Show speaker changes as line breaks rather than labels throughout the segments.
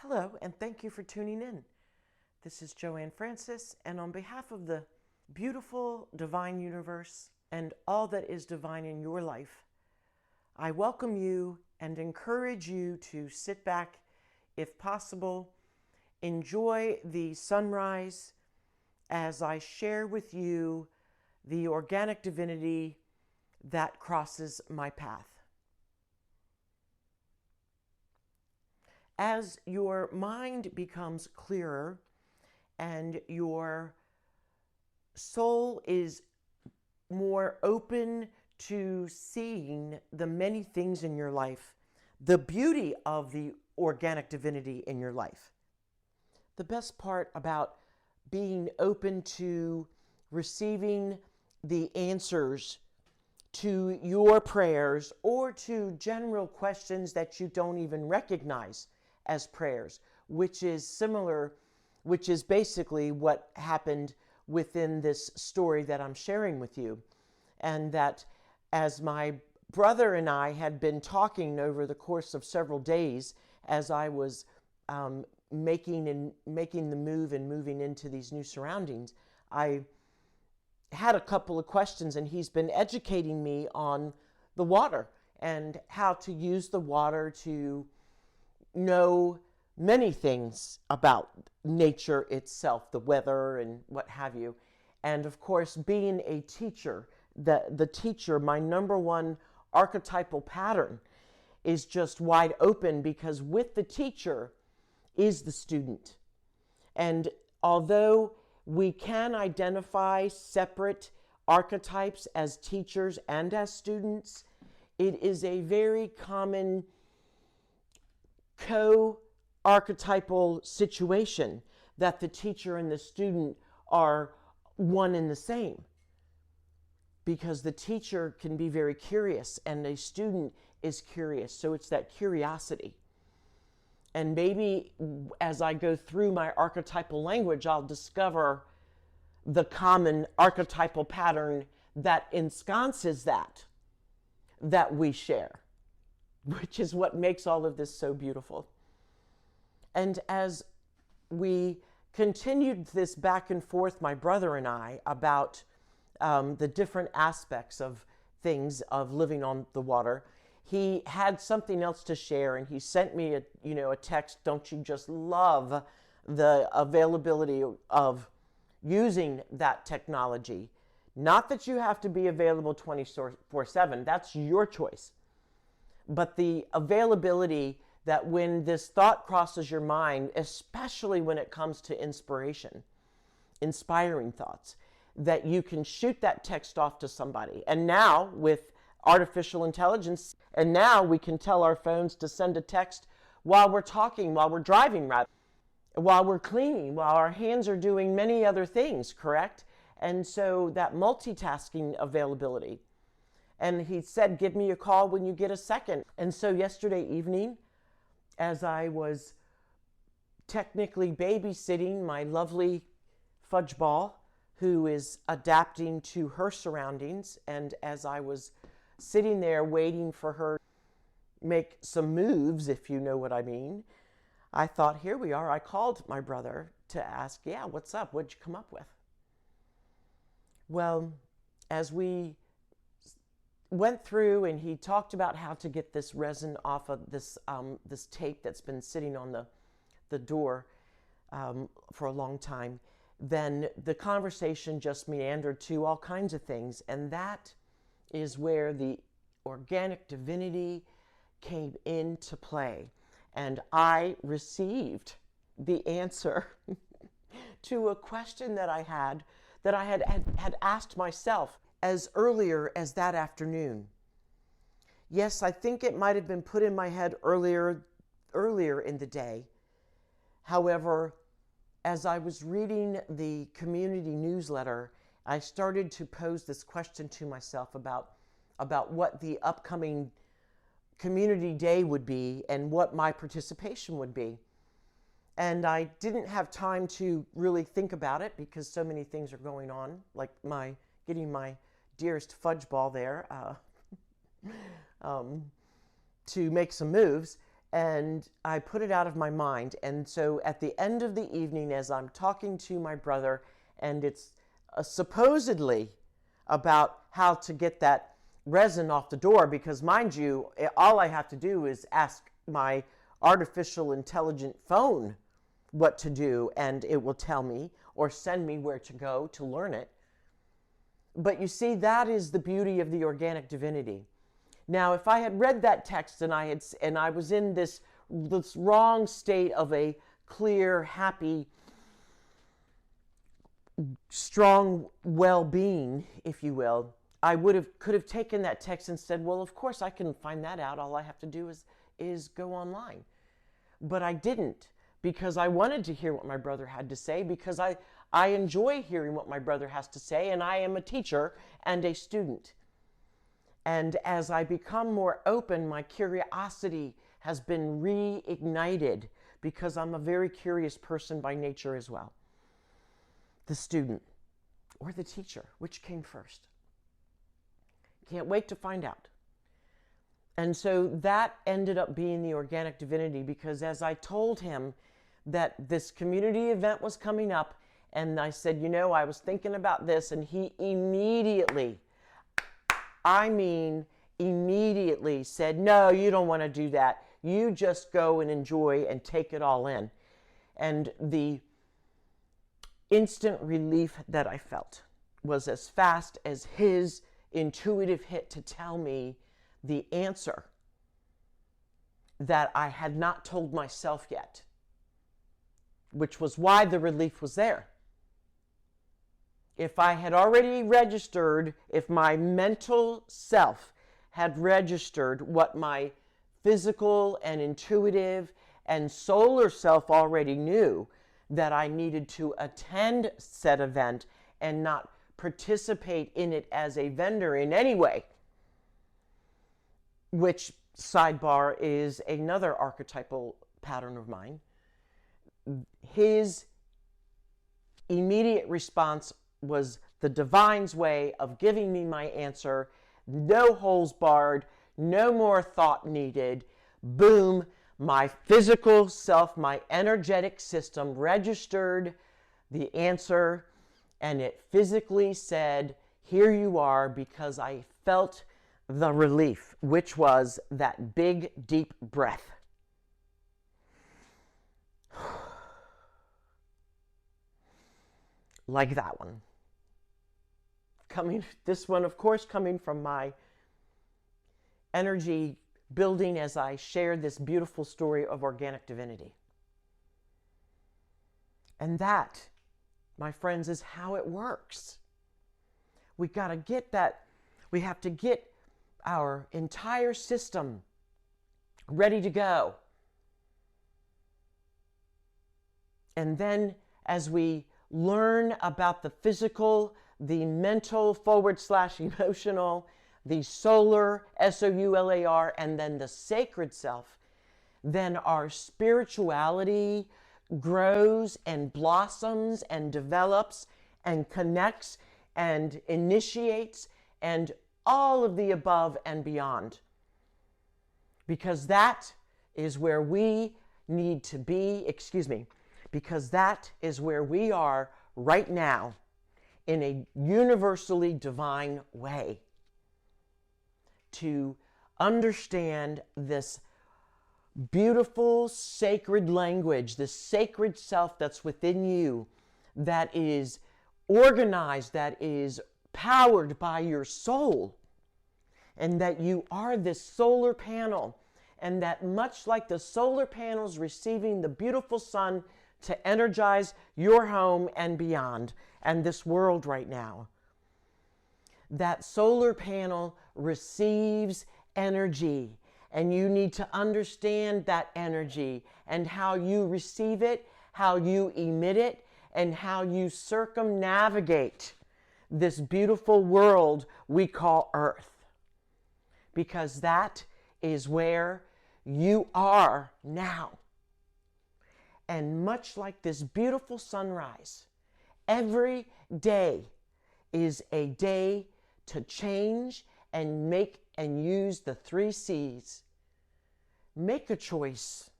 Hello, and thank you for tuning in. This is Joanne Francis, and on behalf of the beautiful divine universe and all that is divine in your life, I welcome you and encourage you to sit back, if possible, enjoy the sunrise as I share with you the organic divinity that crosses my path. As your mind becomes clearer and your soul is more open to seeing the many things in your life, the beauty of the organic divinity in your life. The best part about being open to receiving the answers to your prayers or to general questions that you don't even recognize as prayers, which is basically what happened within this story that I'm sharing with you. And that as my brother and I had been talking over the course of several days as I was making the move and moving into these new surroundings, I had a couple of questions, and he's been educating me on the water and how to use the water to know many things about nature itself, the weather and what have you. And of course, being a teacher, the teacher, my number one archetypal pattern is just wide open, because with the teacher is the student. And although we can identify separate archetypes as teachers and as students, it is a very common co-archetypal situation that the teacher and the student are one and the same, because the teacher can be very curious and the student is curious. So it's that curiosity. And maybe as I go through my archetypal language, I'll discover the common archetypal pattern that ensconces that we share, which is what makes all of this so beautiful. And as we continued this back and forth, my brother and I, about the different aspects of things of living on the water, he had something else to share, and he sent me a text. Don't you just love the availability of using that technology? Not that you have to be available 24/7. That's your choice. But the availability that when this thought crosses your mind, especially when it comes to inspiration, inspiring thoughts, that you can shoot that text off to somebody. And now with artificial intelligence, and now we can tell our phones to send a text while we're talking, while we're driving, rather, while we're cleaning, while our hands are doing many other things, correct? And so that multitasking availability. And he said, give me a call when you get a second. And so yesterday evening, as I was technically babysitting my lovely fudge ball, who is adapting to her surroundings, and as I was sitting there waiting for her to make some moves, if you know what I mean, I thought, here we are. I called my brother to ask, yeah, what's up? What'd you come up with? Well, as we went through and he talked about how to get this resin off of this tape that's been sitting on the door for a long time, then the conversation just meandered to all kinds of things. And that is where the organic divinity came into play. And I received the answer to a question that I had asked myself as earlier as that afternoon. Yes, I think it might have been put in my head earlier in the day. However, as I was reading the community newsletter, I started to pose this question to myself about what the upcoming community day would be and what my participation would be. And I didn't have time to really think about it because so many things are going on, like getting my dearest fudge ball there to make some moves. And I put it out of my mind. And so at the end of the evening, as I'm talking to my brother, and it's supposedly about how to get that resin off the door, because mind you, all I have to do is ask my artificial intelligent phone what to do, and it will tell me or send me where to go to learn it. But you see, that is the beauty of the organic divinity. Now, if I had read that text and I was in this wrong state of a clear, happy, strong well-being, if you will, I could have taken that text and said, well, of course I can find that out. All I have to do is go online. But I didn't, because I wanted to hear what my brother had to say, because I enjoy hearing what my brother has to say, and I am a teacher and a student. And as I become more open, my curiosity has been reignited, because I'm a very curious person by nature as well. The student or the teacher, which came first? Can't wait to find out. And so that ended up being the organic divinity, because as I told him that this community event was coming up, and I said, you know, I was thinking about this, and he immediately said, no, you don't want to do that. You just go and enjoy and take it all in. And the instant relief that I felt was as fast as his intuitive hit to tell me the answer that I had not told myself yet, which was why the relief was there. If I had already registered, if my mental self had registered what my physical and intuitive and solar self already knew, that I needed to attend said event and not participate in it as a vendor in any way, which, sidebar, is another archetypal pattern of mine. His immediate response was the divine's way of giving me my answer. No holes barred, no more thought needed. Boom, my physical self, my energetic system registered the answer, and it physically said, here you are, because I felt the relief, which was that big, deep breath. Like that one. This one, of course, coming from my energy building as I shared this beautiful story of organic divinity. And that, my friends, is how it works. We got to get that. We have to get our entire system ready to go. And then as we learn about the physical, the mental / emotional, the solar, SOULAR, and then the sacred self, then our spirituality grows and blossoms and develops and connects and initiates and all of the above and beyond. Because that is where we need to be, because that is where we are right now in a universally divine way. To understand this beautiful sacred language, this sacred self that's within you, that is organized, that is powered by your soul, and that you are this solar panel, and that much like the solar panels receiving the beautiful sun to energize your home and beyond, and this world right now, that solar panel receives energy, and you need to understand that energy and how you receive it, how you emit it, and how you circumnavigate this beautiful world we call Earth. Because that is where you are now. And much like this beautiful sunrise, every day is a day to change and make and use the 3 C's. make a choice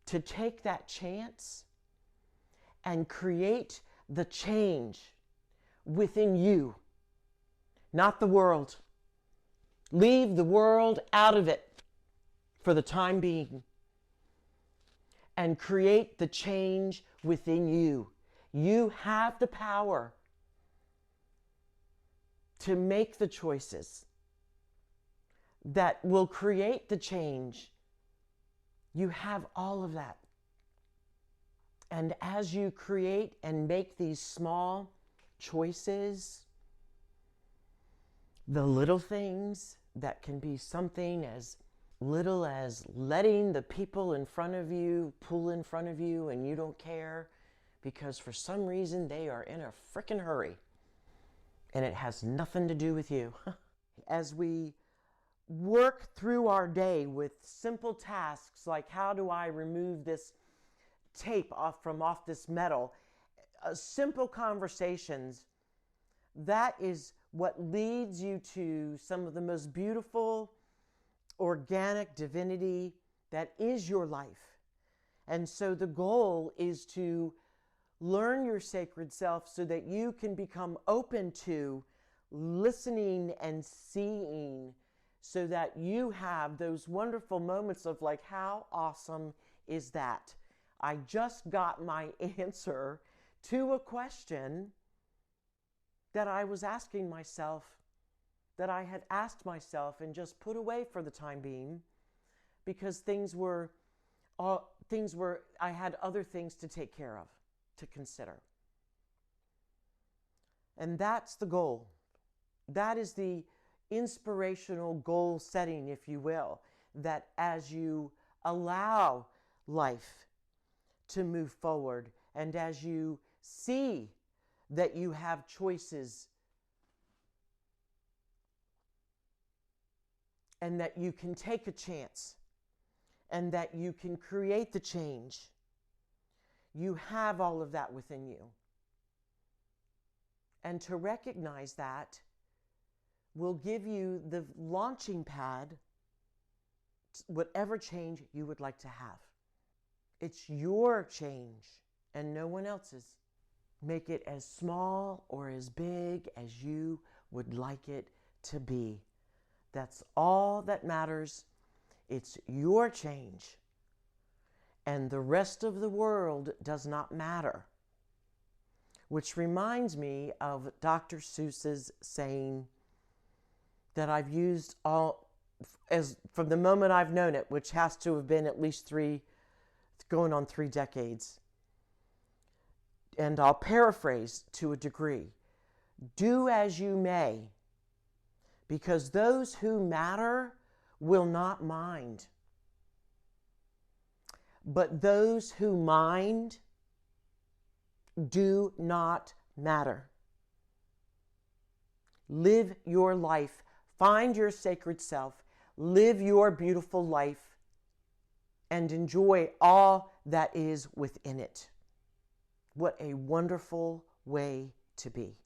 to take that chance and create the change within you, not the world. Leave the world out of it for the time being and create the change within you. You have the power to make the choices that will create the change. You have all of that. And as you create and make these small choices, the little things that can be something as little as letting the people in front of you pull in front of you and you don't care because for some reason they are in a frickin' hurry and it has nothing to do with you. As we work through our day with simple tasks like how do I remove this tape off this metal, simple conversations, that is what leads you to some of the most beautiful organic divinity that is your life. And so the goal is to learn your sacred self so that you can become open to listening and seeing, so that you have those wonderful moments of like, how awesome is that? I just got my answer to a question that I was asking myself, that I had asked myself and just put away for the time being because I had other things to take care of, to consider. And that's the goal. That is the inspirational goal setting, if you will, that as you allow life to move forward and as you see that you have choices and that you can take a chance and that you can create the change, you have all of that within you. And to recognize that will give you the launching pad, whatever change you would like to have. It's your change and no one else's. Make it as small or as big as you would like it to be. That's all that matters. It's your change. And the rest of the world does not matter. Which reminds me of Dr. Seuss's saying that I've used from the moment I've known it, which has to have been at least going on 3 decades. And I'll paraphrase to a degree. Do as you may, because those who matter will not mind. But those who mind do not matter. Live your life. Find your sacred self. Live your beautiful life and enjoy all that is within it. What a wonderful way to be.